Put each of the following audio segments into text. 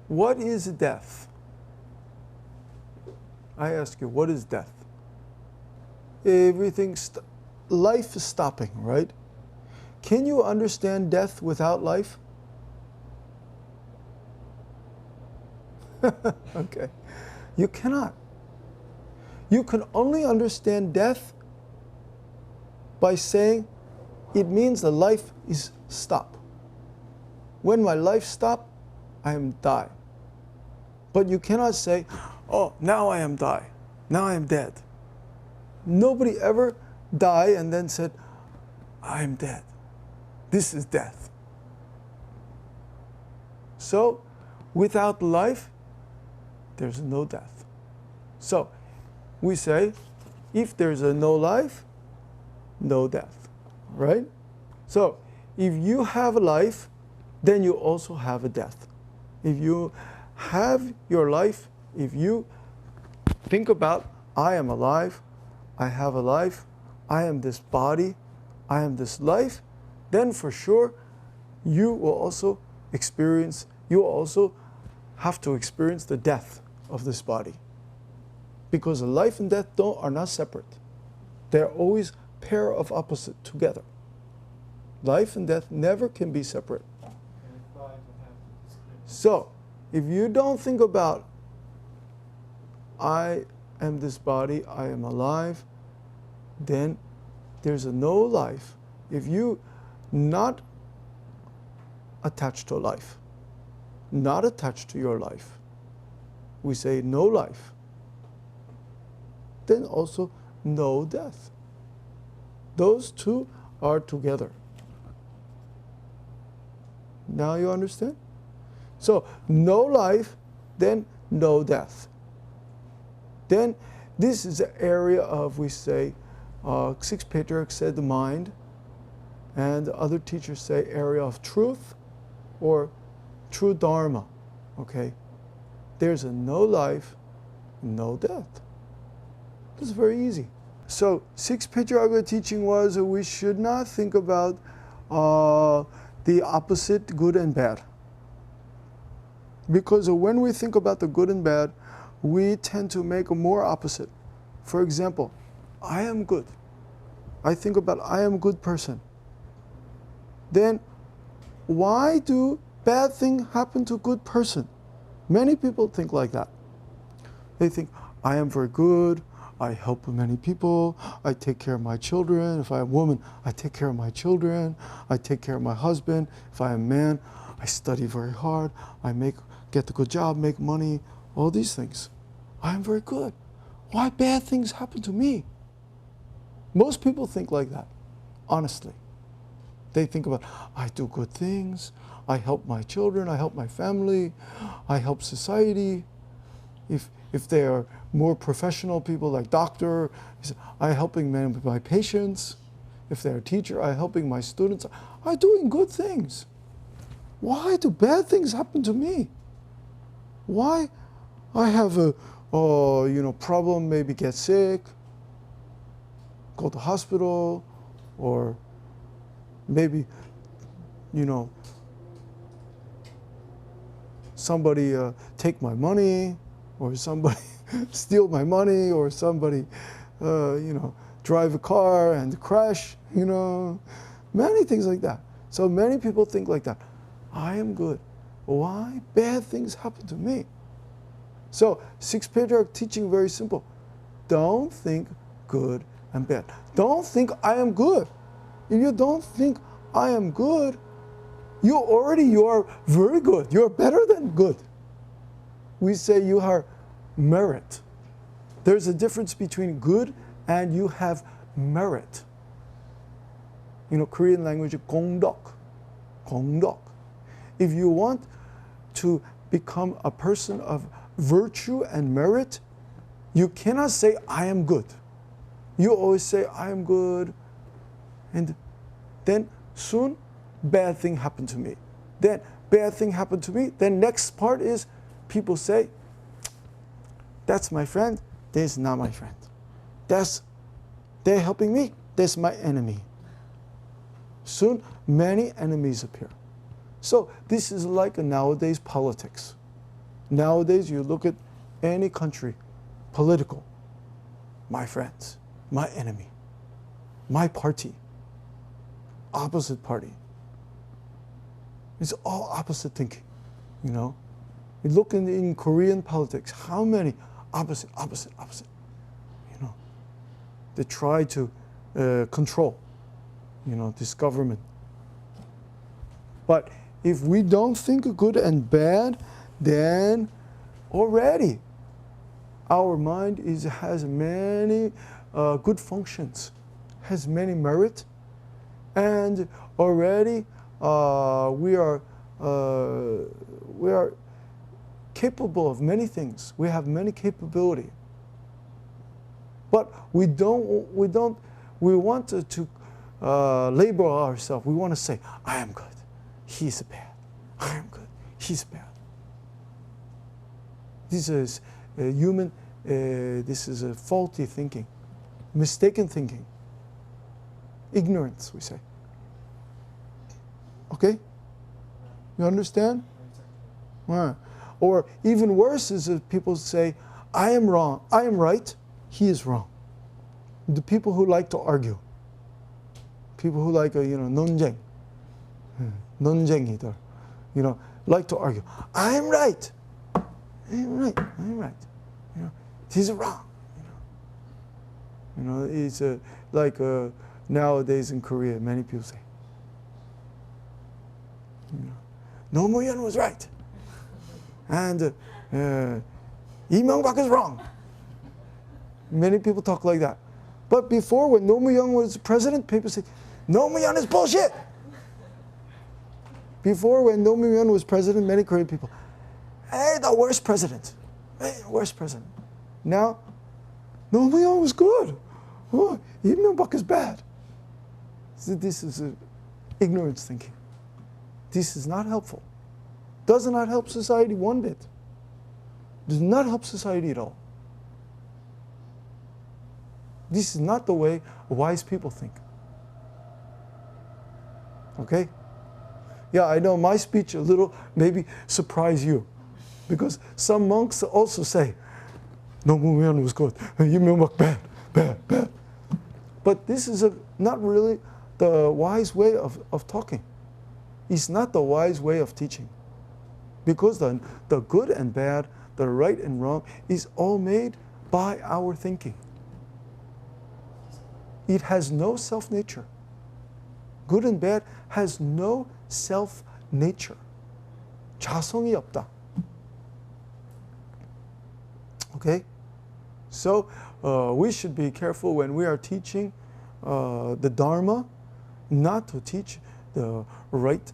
What is death? I ask you, what is death? Life is stopping, right? Can you understand death without life? Okay. You cannot. You can only understand death by saying it means the life is stop. When my life stops, I am die. But you cannot say, oh, now I am die. Now I am dead. Nobody ever died and then said, I am dead. This is death. So, without life, there's no death. So, we say, if there's no life, no death, right? So, if you have a life, then you also have a death. If you have your life, if you think about, I am alive, I have a life, I am this body, I am this life, then for sure you will also have to experience the death of this body. Because life and death are not separate. They're always pair of opposite together. Life and death never can be separate. So, if you don't think about, I am this body, I am alive, then there's no life. If you not attached to life, not attached to your life, we say no life, then also no death. Those two are together. Now you understand? So, no life, then no death. Then this is the area of, we say, Sixth Patriarch said the mind, and other teachers say area of truth or true dharma. Okay? There's a no life, no death. It's very easy. So, Sixth Patriarch teaching was we should not think about the opposite, good and bad. Because when we think about the good and bad, we tend to make a more opposite. For example, I am good. I think about I am a good person. Then why do bad things happen to a good person? Many people think like that. They think, I am very good, I help many people, I take care of my children. If I'm a woman, I take care of my children, I take care of my husband. If I'm a man, I study very hard, I get a good job, make money, all these things. I am very good. Why bad things happen to me? Most people think like that, honestly. They think about, I do good things, I help my children, I help my family, I help society. If they are more professional people like doctor, I'm helping my patients. If they're a teacher, I'm helping my students. I'm doing good things. Why do bad things happen to me? Why I have a problem, maybe get sick, go to hospital, or maybe, somebody take my money, or somebody steal my money, or somebody, drive a car and crash, many things like that. So many people think like that. I am good. Why bad things happen to me? So Sixth Patriarch teaching very simple. Don't think good and bad. Don't think I am good. If you don't think I am good, you are very good. You're better than good. We say you are merit. There's a difference between good and you have merit. Korean language, 공덕. 공덕. If you want to become a person of virtue and merit, you cannot say, I am good. You always say, I am good. And then soon, bad thing happened to me. Then bad thing happened to me. Then next part is, people say, that's my friend, this is not my friend. They're helping me, that's my enemy. Soon, many enemies appear. So this is like nowadays politics. Nowadays, you look at any country, political, my friends, my enemy, my party, opposite party. It's all opposite thinking, you know. You look in Korean politics, how many opposite, you know. They try to control, you know, this government. But if we don't think good and bad, then already our mind has many good functions, has many merit, and already we are capable of many things. We have many capability. But we want to label ourselves. We want to say, I am good, he's bad. I am good, he's bad. This is human, this is a faulty thinking, mistaken thinking, ignorance, we say. Okay? You understand? Right. Or even worse is if people say, I am wrong, I am right, he is wrong. The people who like to argue, people who like, 논쟁, 논쟁이들, like to argue. I am right. I am right. I am right. He's wrong. It's like nowadays in Korea, many people say, 노무현 was right, and 이명박 is wrong. Many people talk like that. But before, when 노무현 was president, people said, 노무현 is bullshit. Before, when 노무현 was president, many Korean people, hey, the worst president. Hey, worst president. Now, 노무현 was good. Oh, 이명박 is bad. So this is ignorance thinking. This is not helpful. Does not help society one bit. Does not help society at all. This is not the way wise people think. Okay? Yeah, I know my speech a little maybe surprise you, because some monks also say, 노무현 was good, 이명박 bad, bad, bad. But this is not really the wise way of talking. It's not the wise way of teaching. Because the good and bad, the right and wrong, is all made by our thinking. It has no self-nature. Good and bad has no self-nature. 자성이 없다. Okay? So we should be careful when we are teaching the Dharma, not to teach the right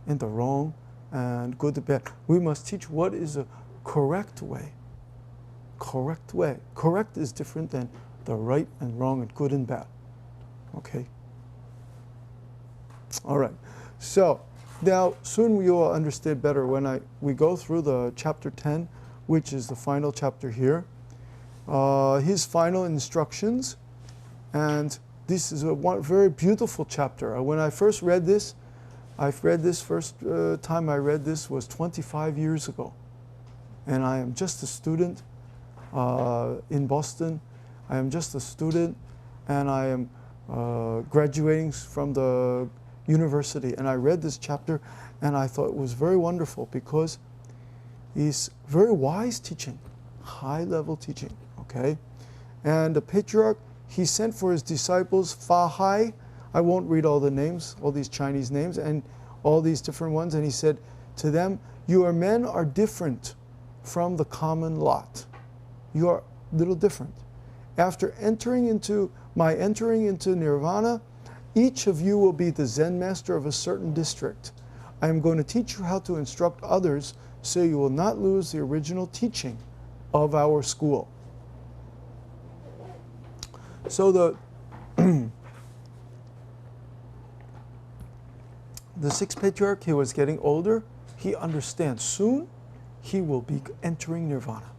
and the wrong and good and bad. We must teach what is a correct way. Correct way. Correct is different than the right and wrong and good and bad. Okay? All right. So now soon you will understand better when we go through the chapter 10, which is the final chapter here. His final instructions, and this is a very beautiful chapter. When I first read this, first time I read this was 25 years ago. And I am just a student in Boston. I am just a student, and I am graduating from the university. And I read this chapter, and I thought it was very wonderful because it's very wise teaching, high-level teaching, okay? And the patriarch, he sent for his disciples, Fa-hai. I won't read all the names, all these Chinese names, and all these different ones. And he said to them, your men are different from the common lot. You are a little different. After entering into nirvana, each of you will be the Zen master of a certain district. I am going to teach you how to instruct others so you will not lose the original teaching of our school. So the Sixth Patriarch, he was getting older. He understands soon he will be entering nirvana.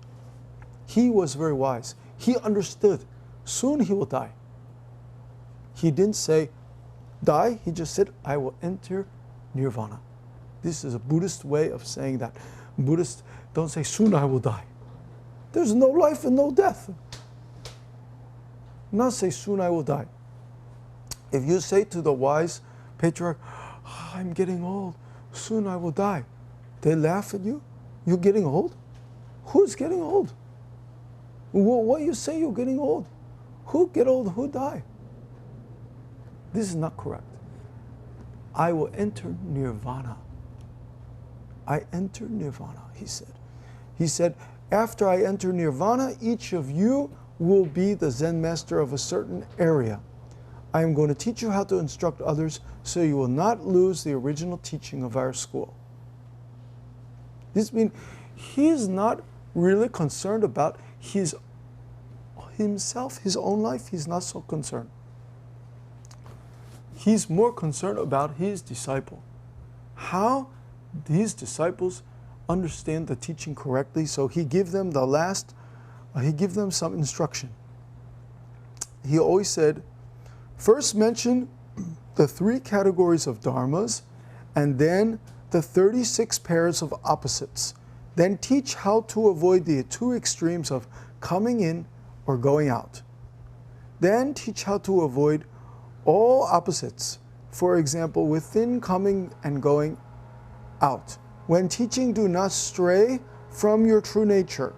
He was very wise. He understood soon he will die. He didn't say die, he just said, I will enter nirvana. This is a Buddhist way of saying that. Buddhist Don't say, soon I will die. There's no life and no death. Not say, soon I will die. If you say to the wise patriarch, I'm getting old, soon I will die, they laugh at you. You're getting old? Who's getting old? What you say you're getting old? Who get old, who die? This is not correct. I will enter nirvana. I enter nirvana, he said. He said, after I enter nirvana, each of you will be the Zen master of a certain area. I am going to teach you how to instruct others so you will not lose the original teaching of our school. This means he is not really concerned about himself, his own life. He's not so concerned. He's more concerned about his disciple. How these disciples understand the teaching correctly, so he gives them he gives them some instruction. He always said, first mention the 3 categories of dharmas, and then the 36 pairs of opposites. Then teach how to avoid the 2 extremes of coming in or going out. Then teach how to avoid all opposites. For example, within coming and going out. When teaching, do not stray from your true nature.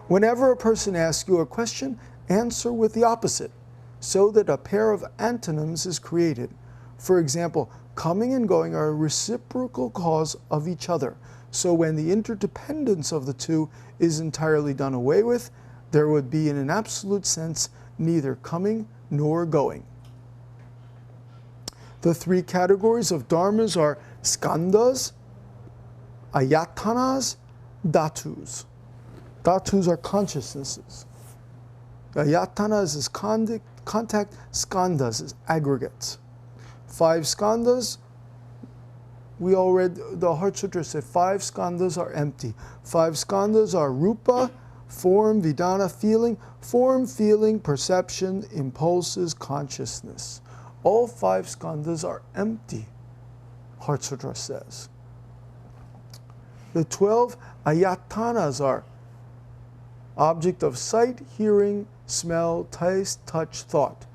Whenever a person asks you a question, answer with the opposite, so that a pair of antonyms is created. For example, coming and going are a reciprocal cause of each other. So when the interdependence of the 2 is entirely done away with, there would be in an absolute sense neither coming nor going. The 3 categories of dharmas are skandhas, ayatanas, dhatus. Dhatus are consciousnesses. Ayatanas is contact, skandhas is aggregates. 5 skandhas, we all read the Heart Sutra said 5 skandhas are empty. 5 skandhas are rupa, form, vedana, feeling, form, feeling, perception, impulses, consciousness. All 5 skandhas are empty, Heart Sutra says. The 12 ayatanas are object of sight, hearing, smell, taste, touch, thought,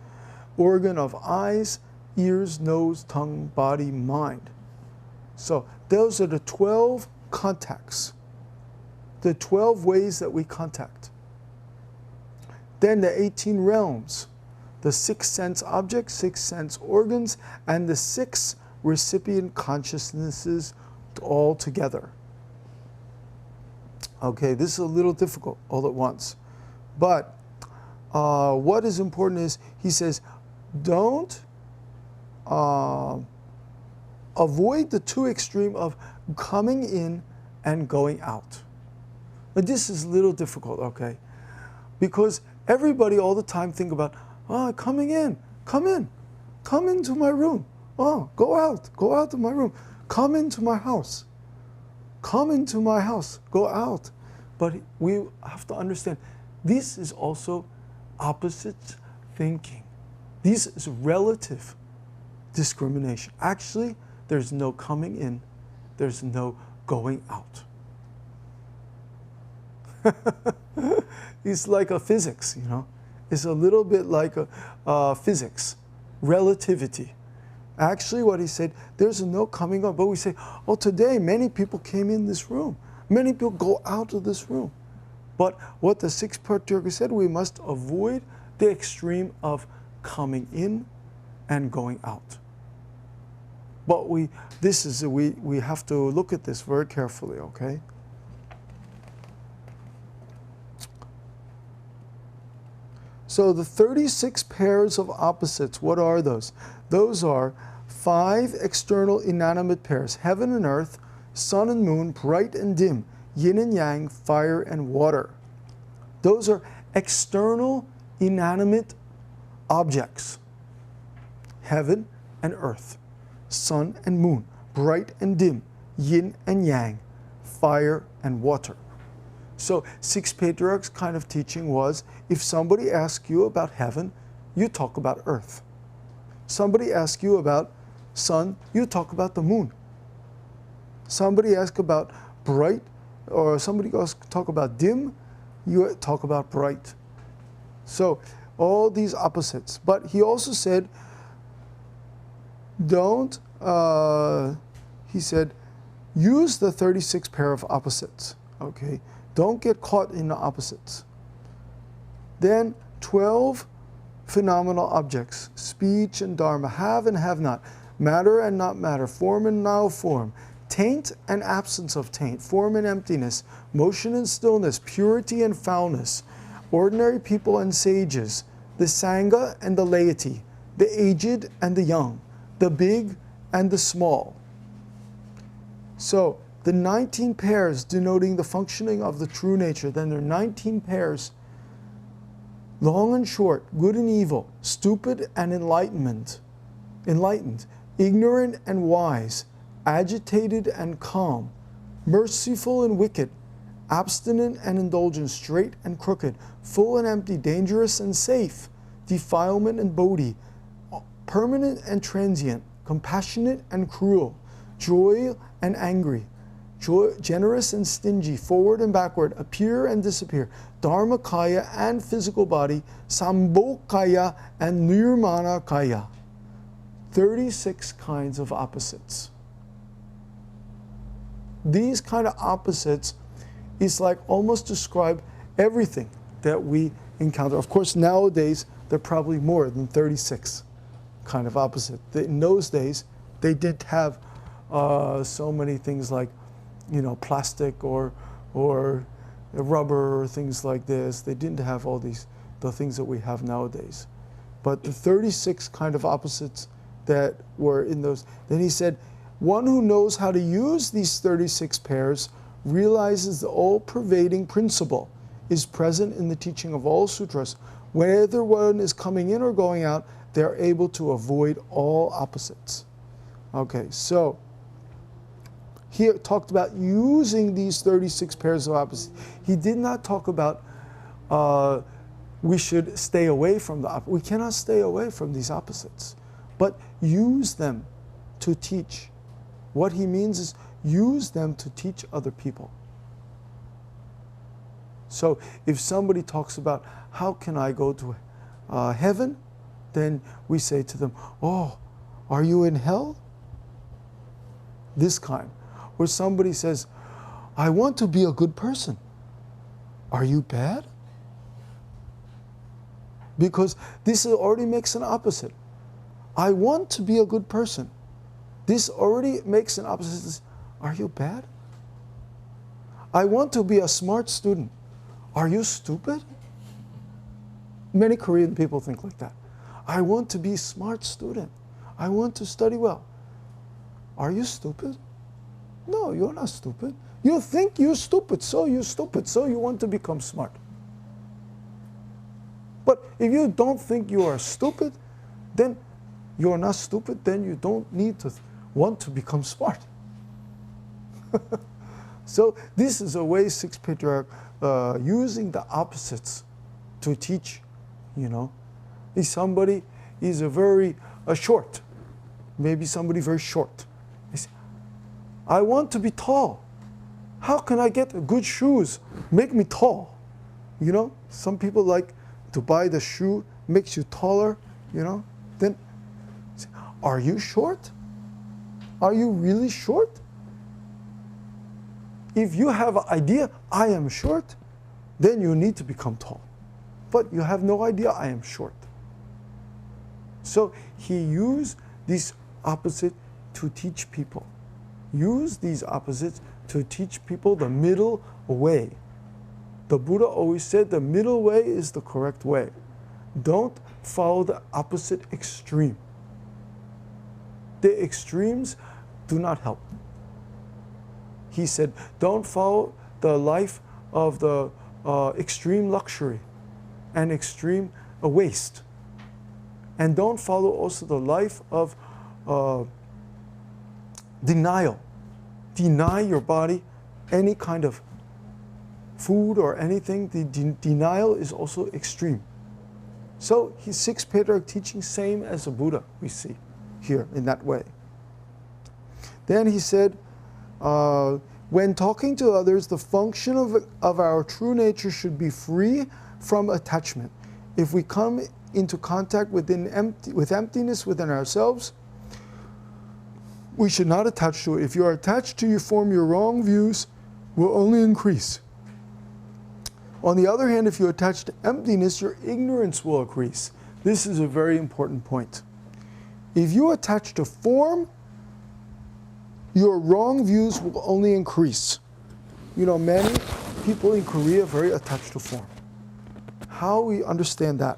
organ of eyes, ears, nose, tongue, body, mind. So those are the 12 contacts, the 12 ways that we contact. Then the 18 realms, the 6 sense objects, 6 sense organs, and the 6 recipient consciousnesses all together. Okay, this is a little difficult all at once. But what is important is, he says, don't avoid the 2 extreme of coming in and going out. But this is a little difficult, okay? Because everybody all the time think about, coming in, come into my room. Go out of my room. Come into my house. Come into my house, go out. But we have to understand, this is also opposite thinking. This is relative discrimination. Actually, there's no coming in, there's no going out. It's like a physics, you know. It's a little bit like a physics, relativity. Actually, what he said, there's no coming up. But we say, today many people came in this room. Many people go out of this room. But what the Sixth Patriarch said, we must avoid the extreme of coming in and going out. But we have to look at this very carefully, okay? So the 36 pairs of opposites, what are those? Those are 5 external inanimate pairs, heaven and earth, sun and moon, bright and dim, yin and yang, fire and water. Those are external inanimate objects, heaven and earth, sun and moon, bright and dim, yin and yang, fire and water. So Sixth Patriarch's kind of teaching was, if somebody asks you about heaven, you talk about earth. Somebody asks you about sun, you talk about the moon. Somebody asks about bright or somebody else talk about dim, you talk about bright. So all these opposites. But he also said, don't, he said, use the 36 pair of opposites, okay? Don't get caught in the opposites. Then 12 phenomenal objects, speech and dharma, have and have not, matter and not matter, form and no form, taint and absence of taint, form and emptiness, motion and stillness, purity and foulness, ordinary people and sages, the sangha and the laity, the aged and the young, the big and the small. So the 19 pairs denoting the functioning of the true nature, then there are 19 pairs, long and short, good and evil, stupid and enlightened, ignorant and wise, agitated and calm, merciful and wicked, abstinent and indulgent, straight and crooked, full and empty, dangerous and safe, defilement and bodhi, permanent and transient, compassionate and cruel, joy and angry, generous and stingy, forward and backward, appear and disappear, dharmakaya and physical body, sambhokaya and nirmanakaya. 36 kinds of opposites. These kind of opposites is like almost describe everything that we encounter. Of course, nowadays, there are probably more than 36 kind of opposite. In those days, they didn't have so many things like, plastic or rubber or things like this. They didn't have all the things that we have nowadays. But the 36 kind of opposites that were in those. Then he said, one who knows how to use these 36 pairs realizes the all-pervading principle is present in the teaching of all sutras. Whether one is coming in or going out, they are able to avoid all opposites. Okay, so he talked about using these 36 pairs of opposites. He did not talk about we should stay away from the opposites. We cannot stay away from these opposites, but use them to teach. What he means is use them to teach other people. So if somebody talks about how can I go to heaven, then we say to them, oh, are you in hell? This kind. Or somebody says, I want to be a good person. Are you bad? Because this already makes an opposite. I want to be a good person. This already makes an opposite. Are you bad? I want to be a smart student. Are you stupid? Many Korean people think like that. I want to be a smart student. I want to study well. Are you stupid? No, you're not stupid. You think you're stupid, so you want to become smart. But if you don't think you are stupid, then you're not stupid, then you don't need to want to become smart. So this is a way Sixth Patriarch using the opposites to teach, If somebody is very short, maybe somebody very short. I want to be tall. How can I get good shoes? Make me tall. Some people like to buy the shoe, makes you taller, Then, are you short? Are you really short? If you have an idea, I am short, then you need to become tall. But you have no idea I am short. So he used these opposites to teach people. Use these opposites to teach people the middle way. The Buddha always said the middle way is the correct way. Don't follow the opposite extreme. The extremes do not help. He said, don't follow the life of the extreme luxury and extreme waste. And don't follow also the life of denial. Deny your body any kind of food or anything. The denial is also extreme. So his Sixth Patriarch teaching same as the Buddha we see here in that way. Then he said, When talking to others, the function of our true nature should be free from attachment. If we come into contact with emptiness within ourselves, we should not attach to it. If you are attached to your wrong views will only increase. On the other hand, if you attach to emptiness, your ignorance will increase. This is a very important point. If you attach to form, your wrong views will only increase. You know, many people in Korea are very attached to form. How we understand that?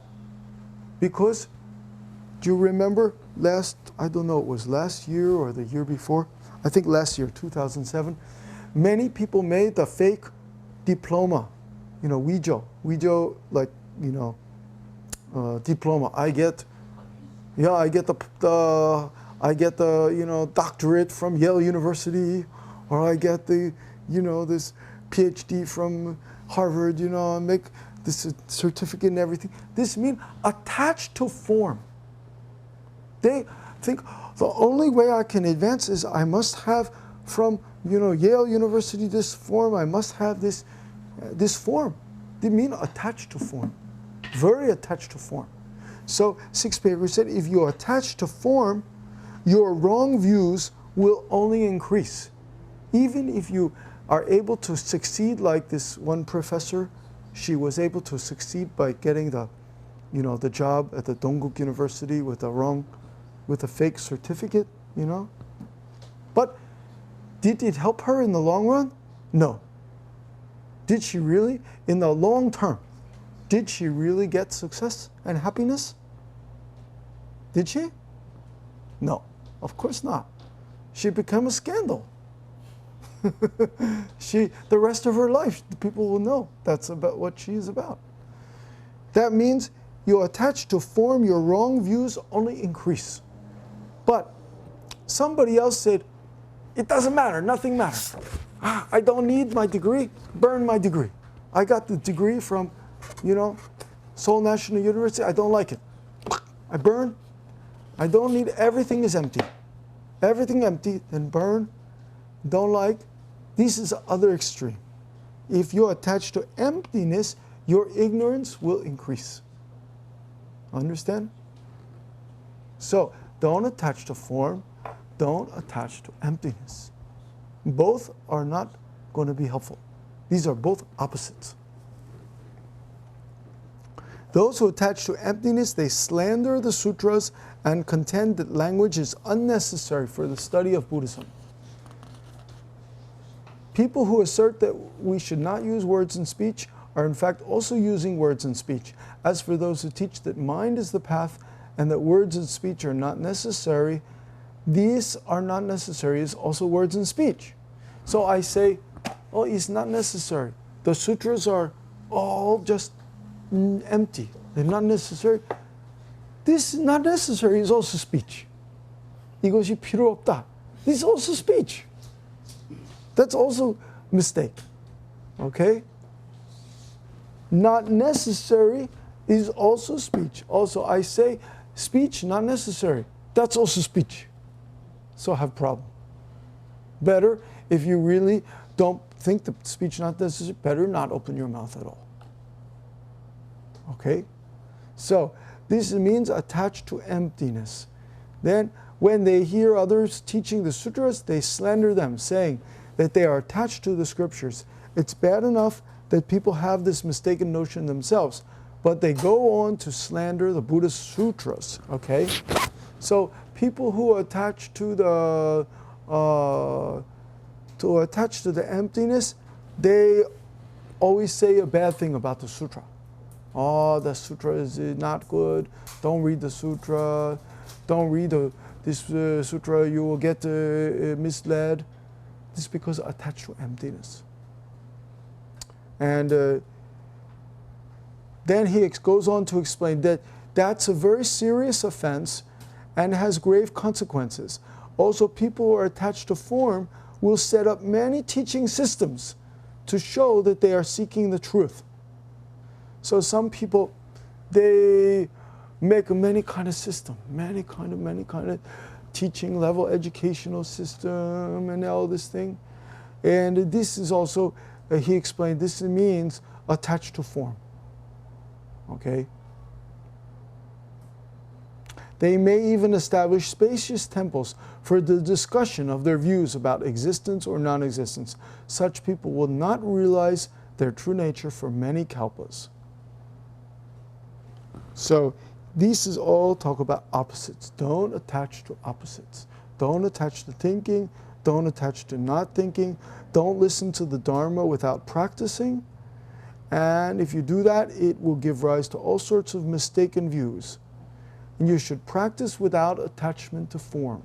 Because, do you remember I don't know, it was last year or the year before? I think last year, 2007. Many people made the fake diploma, you know, Weijo, like, you know, diploma. I get the you know, doctorate from Yale University, or I get the, you know, this PhD from Harvard, you know, and make this certificate and everything. This means attached to form. They think the only way I can advance is I must have from, you know, Yale University this form, I must have this form. They mean attached to form, very attached to form. So Sixth Patriarch said, if you attach to form, your wrong views will only increase. Even if you are able to succeed, like this one professor, she was able to succeed by getting the, you know, the job at the Dongguk University with a fake certificate, you know. But did it help her in the long run? No. Did she really, in the long term, did she really get success and happiness? Did she? No, of course not. She became a scandal. The rest of her life, the people will know that's about what she is about. That means you attach to form, your wrong views only increase. But somebody else said, it doesn't matter, nothing matters. I don't need my degree, burn my degree. I got the degree from, you know, Seoul National University, I don't like it. I burn. I don't need, everything is empty. Everything empty, then burn. Don't like. This is the other extreme. If you attach to emptiness, your ignorance will increase. Understand? So, don't attach to form, don't attach to emptiness. Both are not going to be helpful. These are both opposites. Those who attach to emptiness, they slander the sutras and contend that language is unnecessary for the study of Buddhism. People who assert that we should not use words in speech are in fact also using words in speech. As for those who teach that mind is the path and that words in speech are not necessary, these are not necessary is also words in speech. So I say, oh, it's not necessary. The sutras are all just empty. They're not necessary. This is not necessary is also speech. 이것이 필요 없다. This is also speech. That's also mistake. Okay? Not necessary is also speech. Also, I say speech not necessary. That's also speech. So I have problem. Better, if you really don't think the speech not necessary, better not open your mouth at all. Okay? So this means attached to emptiness. Then when they hear others teaching the sutras, they slander them, saying that they are attached to the scriptures. It's bad enough that people have this mistaken notion themselves, but they go on to slander the Buddhist sutras. Okay? So people who attach to the emptiness, they always say a bad thing about the sutra. Oh, the sutra is not good. Don't read the sutra. Don't read this sutra. You will get misled. This is because attached to emptiness. And then he goes on to explain that that's a very serious offense and has grave consequences. Also, people who are attached to form will set up many teaching systems to show that they are seeking the truth. So some people, they make many kind of system, many kind of teaching level educational system and all this thing. And this is also, he explained, this means attached to form. Okay? They may even establish spacious temples for the discussion of their views about existence or non-existence. Such people will not realize their true nature for many kalpas. So this is all talk about opposites. Don't attach to opposites. Don't attach to thinking. Don't attach to not thinking. Don't listen to the Dharma without practicing. And if you do that, it will give rise to all sorts of mistaken views. And you should practice without attachment to form.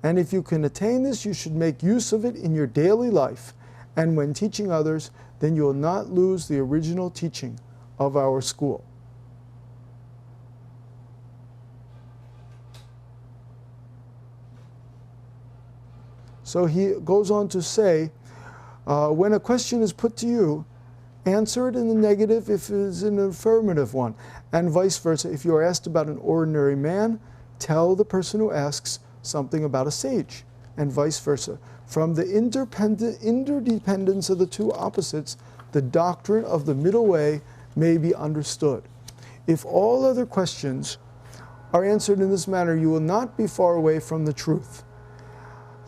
And if you can attain this, you should make use of it in your daily life. And when teaching others, then you will not lose the original teaching of our school. So he goes on to say, when a question is put to you, answer it in the negative if it is an affirmative one, and vice versa. If you are asked about an ordinary man, tell the person who asks something about a sage, and vice versa. From the interdependence of the two opposites, the doctrine of the middle way may be understood. If all other questions are answered in this manner, you will not be far away from the truth.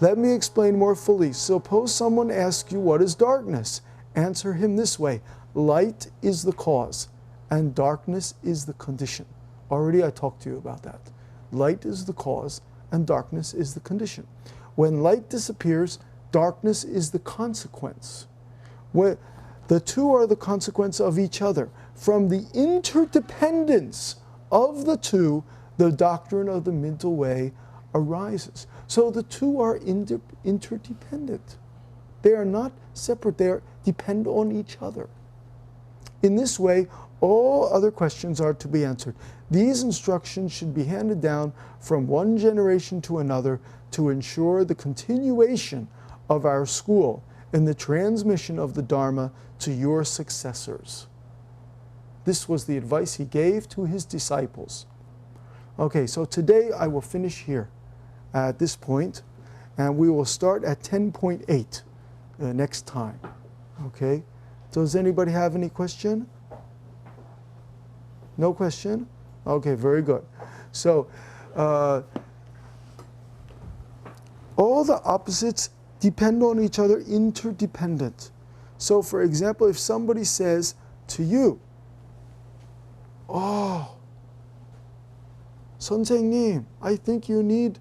Let me explain more fully. Suppose someone asks you, what is darkness? Answer him this way: light is the cause, and darkness is the condition. Already I talked to you about that. Light is the cause, and darkness is the condition. When light disappears, darkness is the consequence. When the two are the consequence of each other. From the interdependence of the two, the doctrine of the middle way arises. So the two are interdependent. They are not separate, they depend on each other. In this way, all other questions are to be answered. These instructions should be handed down from one generation to another to ensure the continuation of our school and the transmission of the Dharma to your successors. This was the advice he gave to his disciples. Okay, so today I will finish here at this point, and we will start at 10.8 next time. Okay, does anybody have any question? No question? Okay, very good. So, all the opposites depend on each other, interdependent. So, for example, if somebody says to you, "Oh, 선생님, I think you need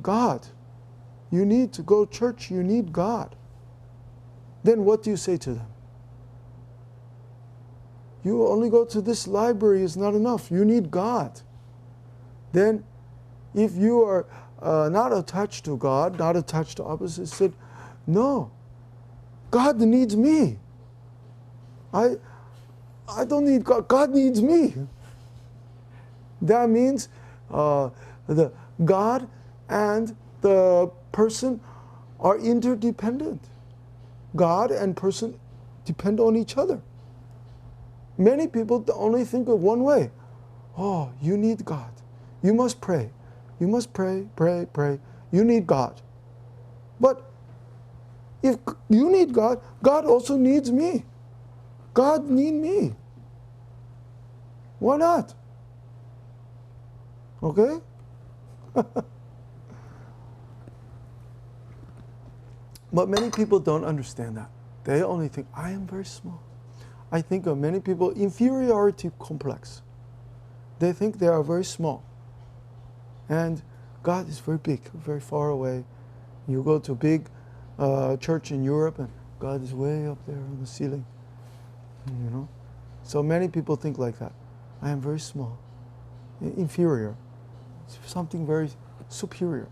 God. You need to go to church, you need God." Then what do you say to them? You only go to this library is not enough. You need God. Then if you are not attached to God, not attached to opposites, said, "No, God needs me. I don't need God. God needs me." That means the God and the person are interdependent. God and person depend on each other. Many people only think of one way. Oh, you need God. You must pray. You must pray, pray, pray. You need God. But if you need God, God also needs me. God needs me. Why not? Okay? But many people don't understand that. They only think, I am very small. I think of many people, inferiority complex. They think they are very small. And God is very big, very far away. You go to a big church in Europe and God is way up there on the ceiling. You know? So many people think like that. I am very small, inferior. It's something very superior.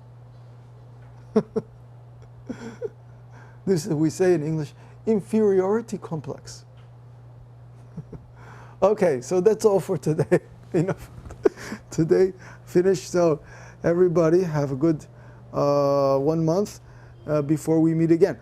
This we say in English, inferiority complex. Okay, so that's all for today. Enough. Today, finished. So everybody have a good 1 month before we meet again.